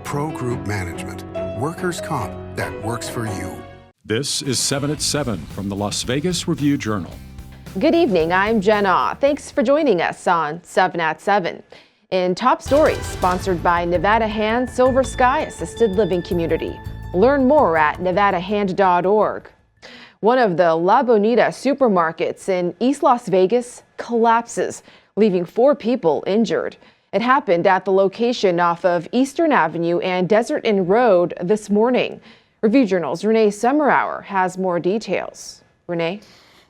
Pro Group Management. Workers' comp that works for you. This is 7 at 7 from the Las Vegas Review-Journal. Good evening, I'm Jen Ah. Thanks for joining us on 7 at 7. In top stories, sponsored by Nevada Hand Silver Sky Assisted Living Community. Learn more at nevadahand.org. One of the La Bonita supermarkets in East Las Vegas collapses, leaving 4 people injured. It happened at the location off of Eastern Avenue and Desert Inn Road this morning. Review-Journal's Renee Summerhour has more details. Renee?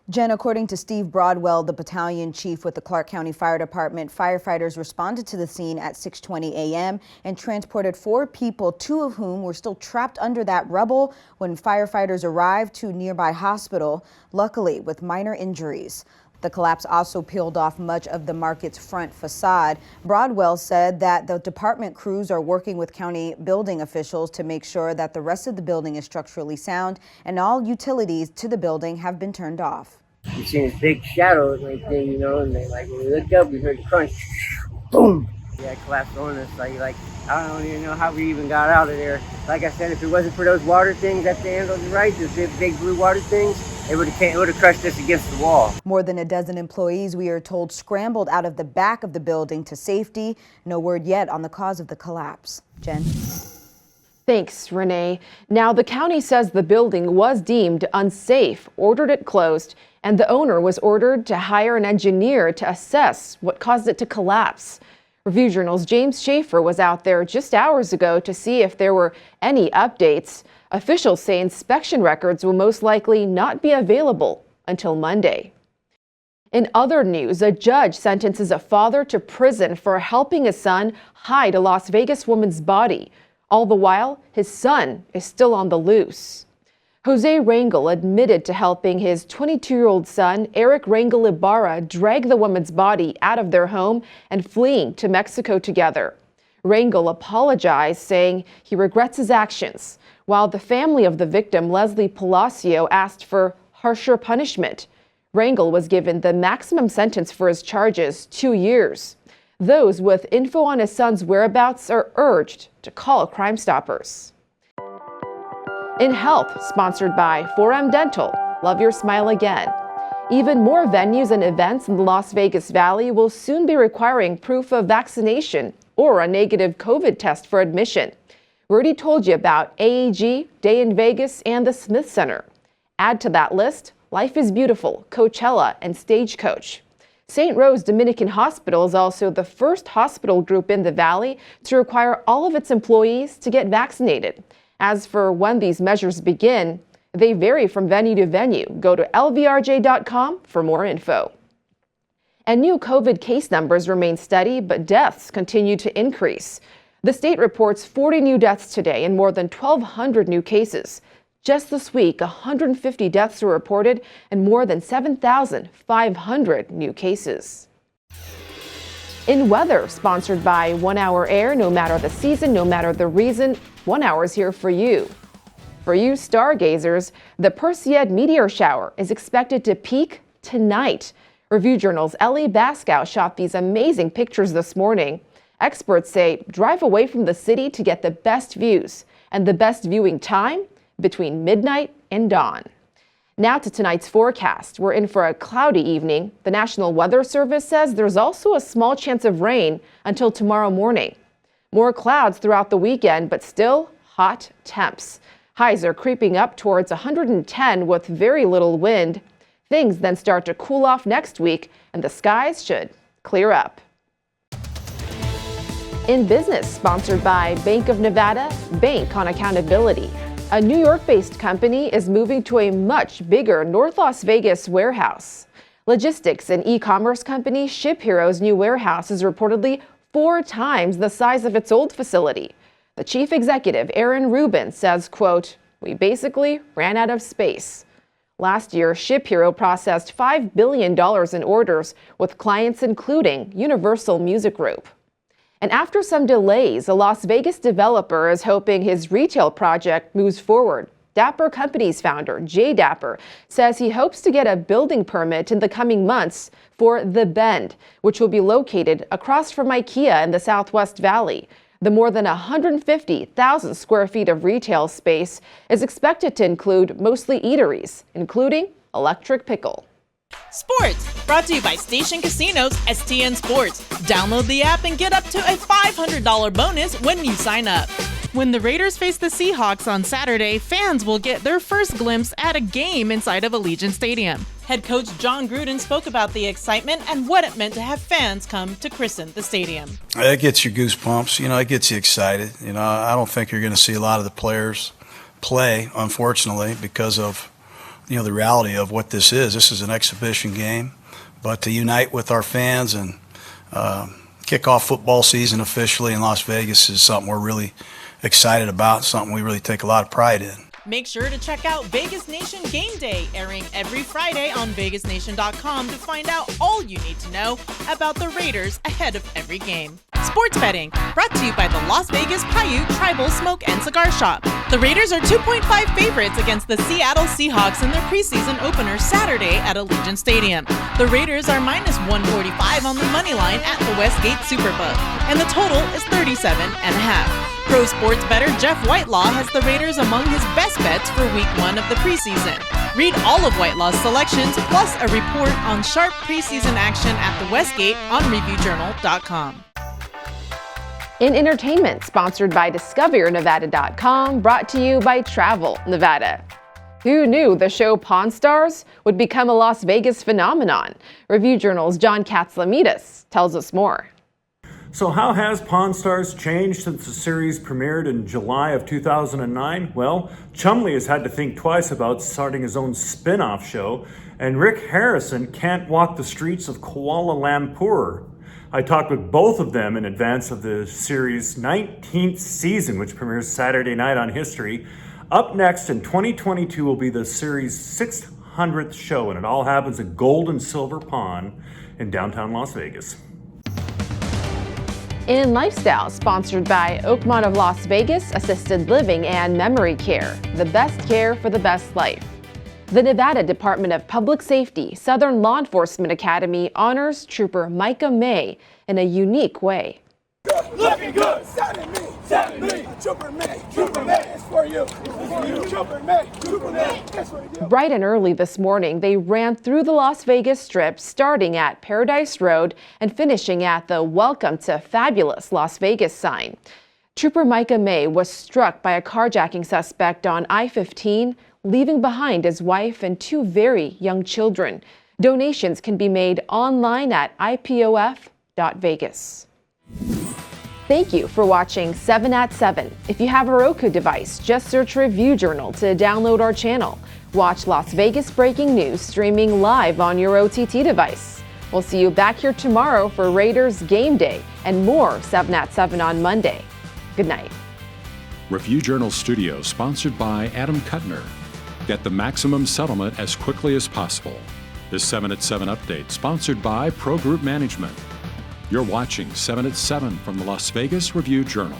Jen, according to Steve Broadwell, the battalion chief with the Clark County Fire Department, firefighters responded to the scene at 6:20 a.m. and transported 4 people, 2 of whom were still trapped under that rubble when firefighters arrived to a nearby hospital, luckily with minor injuries. The collapse also peeled off much of the market's front facade. Broadwell said that the department crews are working with county building officials to make sure that the rest of the building is structurally sound and all utilities to the building have been turned off. You see this big shadow like thing, you know, and then like when we looked up, we heard the crunch, boom. Yeah, it collapsed on us. Like I don't even know how we even got out of there. Like I said, if it wasn't for those water things at the end on the right, those big blue water things, it would have crushed us against the wall. More than a dozen employees, we are told, scrambled out of the back of the building to safety. No word yet on the cause of the collapse. Jen? Thanks, Renee. Now, the county says the building was deemed unsafe, ordered it closed, and the owner was ordered to hire an engineer to assess what caused it to collapse. Review-Journal's James Schaefer was out there just hours ago to see if there were any updates. Officials say inspection records will most likely not be available until Monday. In other news, a judge sentences a father to prison for helping his son hide a Las Vegas woman's body. All the while, his son is still on the loose. Jose Rangel admitted to helping his 22-year-old son, Eric Rangel Ibarra, drag the woman's body out of their home and fleeing to Mexico together. Rangel apologized, saying he regrets his actions, while the family of the victim, Leslie Palacio, asked for harsher punishment. Rangel was given the maximum sentence for his charges, 2 years. Those with info on his son's whereabouts are urged to call Crime Stoppers. In health, sponsored by 4M Dental, love your smile again. Even more venues and events in the Las Vegas Valley will soon be requiring proof of vaccination or a negative COVID test for admission. We already told you about AAG, Day in Vegas, and the Smith Center. Add to that list Life is Beautiful, Coachella, and Stagecoach. St. Rose Dominican Hospital is also the first hospital group in the Valley to require all of its employees to get vaccinated. As for when these measures begin, they vary from venue to venue. Go to lvrj.com for more info. And new COVID case numbers remain steady, but deaths continue to increase. The state reports 40 new deaths today and more than 1,200 new cases. Just this week, 150 deaths were reported and more than 7,500 new cases. In weather, sponsored by 1 Hour Air, no matter the season, no matter the reason, 1 hour is here for you. For you stargazers, the Perseid meteor shower is expected to peak tonight. Review-Journal's Ellie Baskow shot these amazing pictures this morning. Experts say drive away from the city to get the best views, and the best viewing time between midnight and dawn. Now to tonight's forecast. We're in for a cloudy evening. The National Weather Service says there's also a small chance of rain until tomorrow morning. More clouds throughout the weekend, but still hot temps. Highs are creeping up towards 110 with very little wind. Things then start to cool off next week, and the skies should clear up. In business, sponsored by Bank of Nevada, Bank on Accountability. A New York-based company is moving to a much bigger North Las Vegas warehouse. Logistics and e-commerce company ShipHero's new warehouse is reportedly 4 times the size of its old facility. The chief executive, Aaron Rubin, says, quote, "We basically ran out of space." Last year, ShipHero processed $5 billion in orders with clients including Universal Music Group. And after some delays, a Las Vegas developer is hoping his retail project moves forward. Dapper Companies founder Jay Dapper says he hopes to get a building permit in the coming months for The Bend, which will be located across from IKEA in the Southwest Valley. The more than 150,000 square feet of retail space is expected to include mostly eateries, including Electric Pickle. Sports, brought to you by Station Casino's STN Sports. Download the app and get up to a $500 bonus when you sign up. When the Raiders face the Seahawks on Saturday, fans will get their first glimpse at a game inside of Allegiant Stadium. Head coach John Gruden spoke about the excitement and what it meant to have fans come to christen the stadium. It gets your goosebumps, it gets you excited. I don't think you're going to see a lot of the players play, unfortunately, because of the reality of what this is. This is an exhibition game, but to unite with our fans and kick off football season officially in Las Vegas is something we're really excited about, something we really take a lot of pride in. Make sure to check out Vegas Nation Game Day, airing every Friday on VegasNation.com to find out all you need to know about the Raiders ahead of every game. Sports betting, brought to you by the Las Vegas Paiute Tribal Smoke and Cigar Shop. The Raiders are 2.5 favorites against the Seattle Seahawks in their preseason opener Saturday at Allegiant Stadium. The Raiders are minus 145 on the money line at the Westgate Superbook, and the total is 37.5. Pro sports bettor Jeff Whitelaw has the Raiders among his best bets for Week 1 of the preseason. Read all of Whitelaw's selections, plus a report on sharp preseason action at the Westgate on ReviewJournal.com. In entertainment, sponsored by DiscoverYourNevada.com, brought to you by Travel Nevada. Who knew the show Pawn Stars would become a Las Vegas phenomenon? Review Journal's John Katzlamidas tells us more. So how has Pawn Stars changed since the series premiered in July of 2009? Well, Chumley has had to think twice about starting his own spin-off show, and Rick Harrison can't walk the streets of Kuala Lumpur. I talked with both of them in advance of the series' 19th season, which premieres Saturday night on History. Up next in 2022 will be the series' 600th show, and it all happens at Gold and Silver Pawn in downtown Las Vegas. In Lifestyle, sponsored by Oakmont of Las Vegas Assisted Living and Memory Care, the best care for the best life. The Nevada Department of Public Safety Southern Law Enforcement Academy honors Trooper Micah May in a unique way. Looking good, Trooper May, it's for you, Trooper May, it's for you. Bright and early this morning, they ran through the Las Vegas Strip, starting at Paradise Road and finishing at the Welcome to Fabulous Las Vegas sign. Trooper Micah May was struck by a carjacking suspect on I-15, leaving behind his wife and two very young children. Donations can be made online at ipof.vegas. Thank you for watching 7 at 7. If you have a Roku device, just search Review Journal to download our channel. Watch Las Vegas breaking news streaming live on your OTT device. We'll see you back here tomorrow for Raiders Game Day and more 7 at 7 on Monday. Good night. Review Journal Studio, sponsored by Adam Kuttner. Get the maximum settlement as quickly as possible. This 7 at 7 update, sponsored by Pro Group Management. You're watching 7 at 7 from the Las Vegas Review Journal.